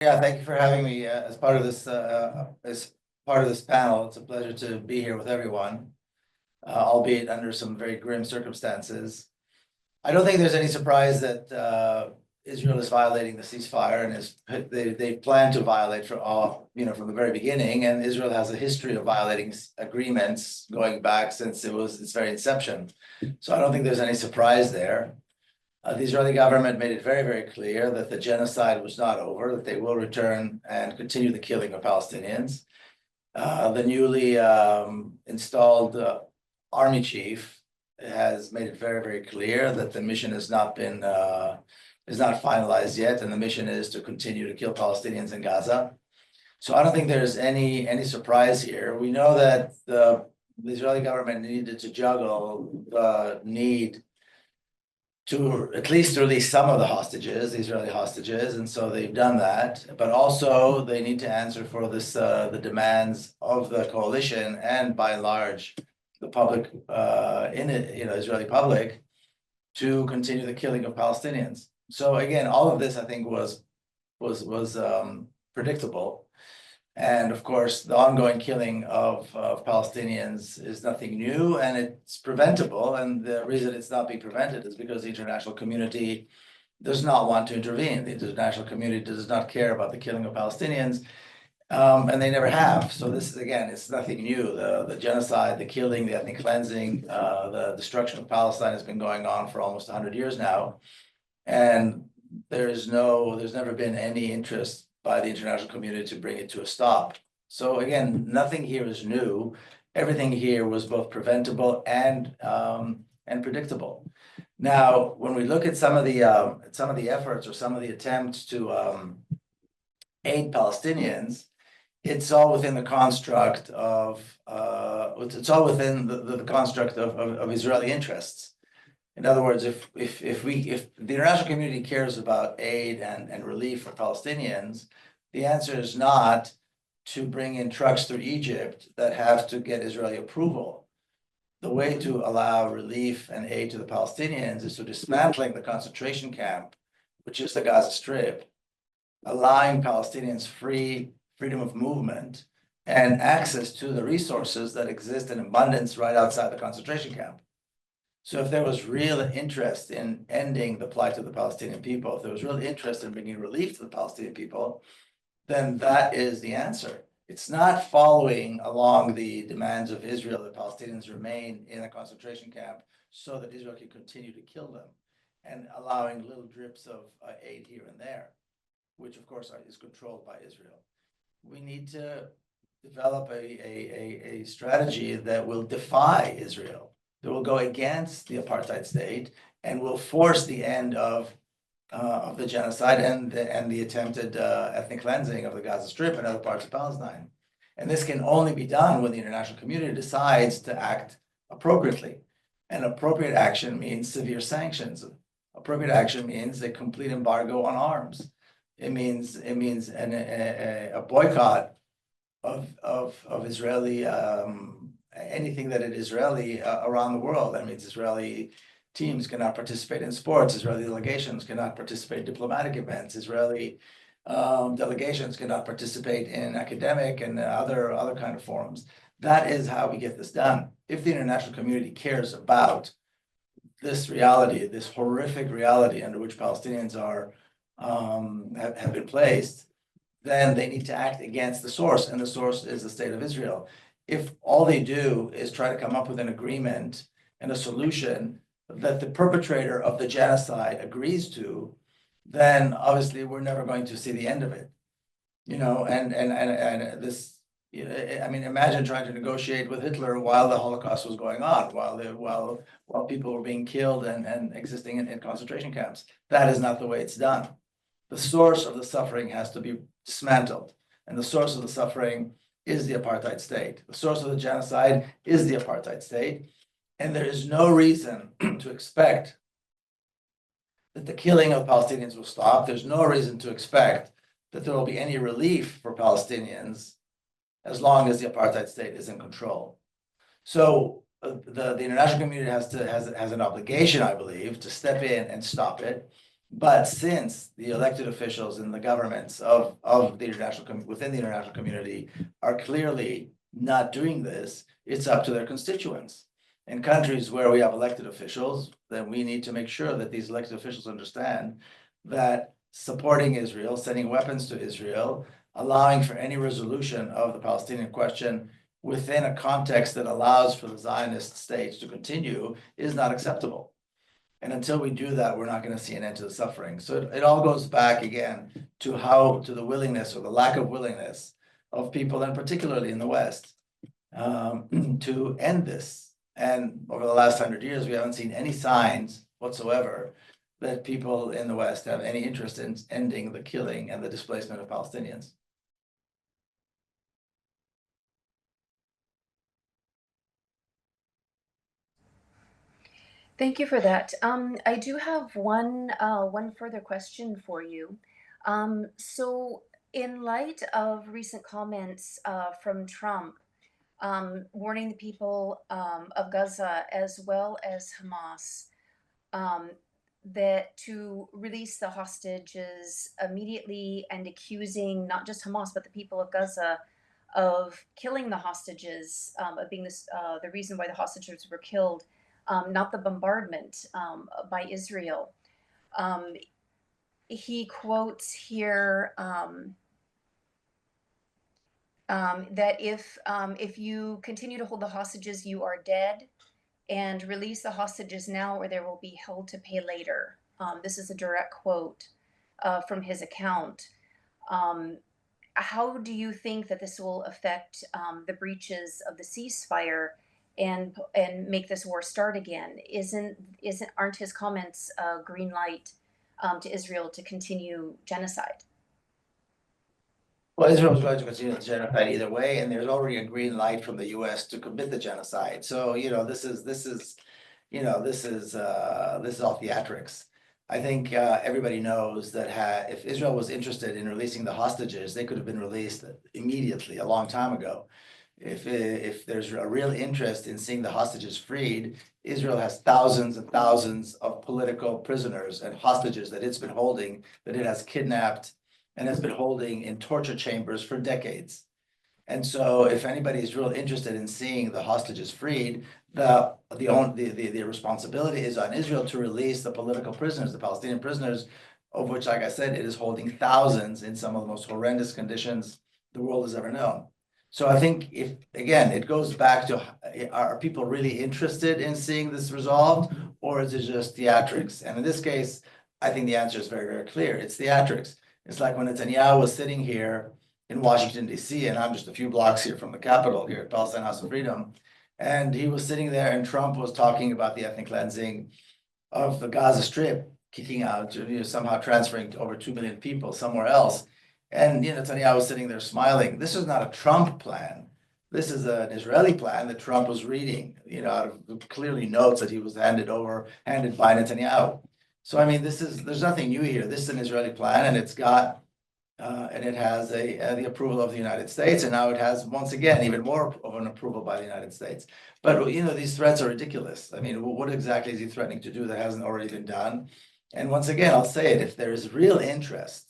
Yeah, thank you for having me as part of this panel. It's a pleasure to be here with everyone, albeit under some very grim circumstances. I don't think there's any surprise that Israel is violating the ceasefire and they plan to violate for all, from the very beginning. And Israel has a history of violating agreements going back since its very inception. So I don't think there's any surprise there. The Israeli government made it very, very clear that the genocide was not over, that they will return and continue the killing of Palestinians. The newly installed army chief has made it very, very clear that the mission is not finalized yet, and the mission is to continue to kill Palestinians in Gaza. So I don't think there's any surprise here. We know that the Israeli government needed to juggle the need to at least release some of the hostages, the Israeli hostages, and so they've done that. But also they need to answer for the demands of the coalition and by and large the public Israeli public to continue the killing of Palestinians. So again, all of this I think was predictable. And of course, the ongoing killing of Palestinians is nothing new, and it's preventable. And the reason it's not being prevented is because the international community does not want to intervene. The international community does not care about the killing of Palestinians, and they never have. So this is, again, it's nothing new. The genocide, the killing, the ethnic cleansing, the destruction of Palestine has been going on for almost 100 years now. And there's never been any interest by the international community to bring it to a stop. So again, nothing here is new. Everything here was both preventable and predictable. Now, when we look at some of the efforts or some of the attempts to aid Palestinians, it's all within the construct of Israeli interests. In other words, if the international community cares about aid and relief for Palestinians, the answer is not to bring in trucks through Egypt that have to get Israeli approval. The way to allow relief and aid to the Palestinians is to dismantling the concentration camp, which is the Gaza Strip, allowing Palestinians freedom of movement and access to the resources that exist in abundance right outside the concentration camp. So if there was real interest in ending the plight of the Palestinian people, if there was real interest in bringing relief to the Palestinian people, then that is the answer. It's not following along the demands of Israel that Palestinians remain in a concentration camp so that Israel can continue to kill them and allowing little drips of aid here and there, which of course is controlled by Israel. We need to develop a strategy that will defy Israel, that will go against the apartheid state and will force the end of the genocide and the attempted ethnic cleansing of the Gaza Strip and other parts of Palestine. And this can only be done when the international community decides to act appropriately. And appropriate action means severe sanctions. Appropriate action means a complete embargo on arms. It means a boycott of Israeli anything that is Israeli around the world. That means Israeli teams cannot participate in sports. Israeli delegations cannot participate in diplomatic events. Israeli delegations cannot participate in academic and other kind of forums. That is how we get this done. If the international community cares about this reality, this horrific reality under which Palestinians have been placed, then they need to act against the source, and the source is the state of Israel. If all they do is try to come up with an agreement and a solution that the perpetrator of the genocide agrees to, then obviously we're never going to see the end of it. And this, I mean, imagine trying to negotiate with Hitler while the Holocaust was going on, while people were being killed and existing in concentration camps. That is not the way it's done. The source of the suffering has to be dismantled, and the source of the suffering is the apartheid state. The source of the genocide is the apartheid state. And there is no reason to expect that the killing of Palestinians will stop. There's no reason to expect that there will be any relief for Palestinians as long as the apartheid state is in control. So the international community has an obligation, I believe, to step in and stop it. But since the elected officials in the governments of the within the international community are clearly not doing this, it's up to their constituents. In countries where we have elected officials, then we need to make sure that these elected officials understand that supporting Israel, sending weapons to Israel, allowing for any resolution of the Palestinian question within a context that allows for the Zionist state to continue is not acceptable. And until we do that, we're not going to see an end to the suffering. So it all goes back again to the willingness or the lack of willingness of people, and particularly in the West, to end this. And over the last 100 years, we haven't seen any signs whatsoever that people in the West have any interest in ending the killing and the displacement of Palestinians. Thank you for that. I do have one further question for you. So, in light of recent comments from Trump warning the people of Gaza as well as Hamas um, that to release the hostages immediately, and accusing not just Hamas but the people of Gaza of killing the hostages, of being the reason why the hostages were killed, not the bombardment by Israel. Um, he quotes here that if you continue to hold the hostages, you are dead, and release the hostages now, or they will be held to pay later. This is a direct quote from his account. Um, how do you think that this will affect the breaches of the ceasefire and make this war start again? Aren't his comments a green light to Israel to continue genocide? Well, Israel is going to continue the genocide either way, and there's already a green light from the US to commit the genocide. So, this is all theatrics. I think everybody knows that if Israel was interested in releasing the hostages, they could have been released immediately a long time ago. If there's a real interest in seeing the hostages freed, Israel has thousands and thousands of political prisoners and hostages that it's been holding, that it has kidnapped and has been holding in torture chambers for decades. And so if anybody is real interested in seeing the hostages freed, the responsibility is on Israel to release the political prisoners, the Palestinian prisoners, of which, like I said, it is holding thousands in some of the most horrendous conditions the world has ever known. So I think if, again, it goes back to, are people really interested in seeing this resolved, or is it just theatrics? And in this case, I think the answer is very, very clear. It's theatrics. It's like when Netanyahu was sitting here in Washington, D.C., and I'm just a few blocks here from the Capitol here at Palestine House of Freedom. And he was sitting there, and Trump was talking about the ethnic cleansing of the Gaza Strip, kicking out, somehow transferring to over 2 million people somewhere else. And Netanyahu was sitting there smiling. This is not a Trump plan. This is an Israeli plan that Trump was reading, out of clearly notes that he was handed by Netanyahu. So I mean, there's nothing new here. This is an Israeli plan, and it has the approval of the United States, and now it has, once again, even more of an approval by the United States. But these threats are ridiculous. I mean, what exactly is he threatening to do that hasn't already been done? And once again, I'll say it: if there is real interest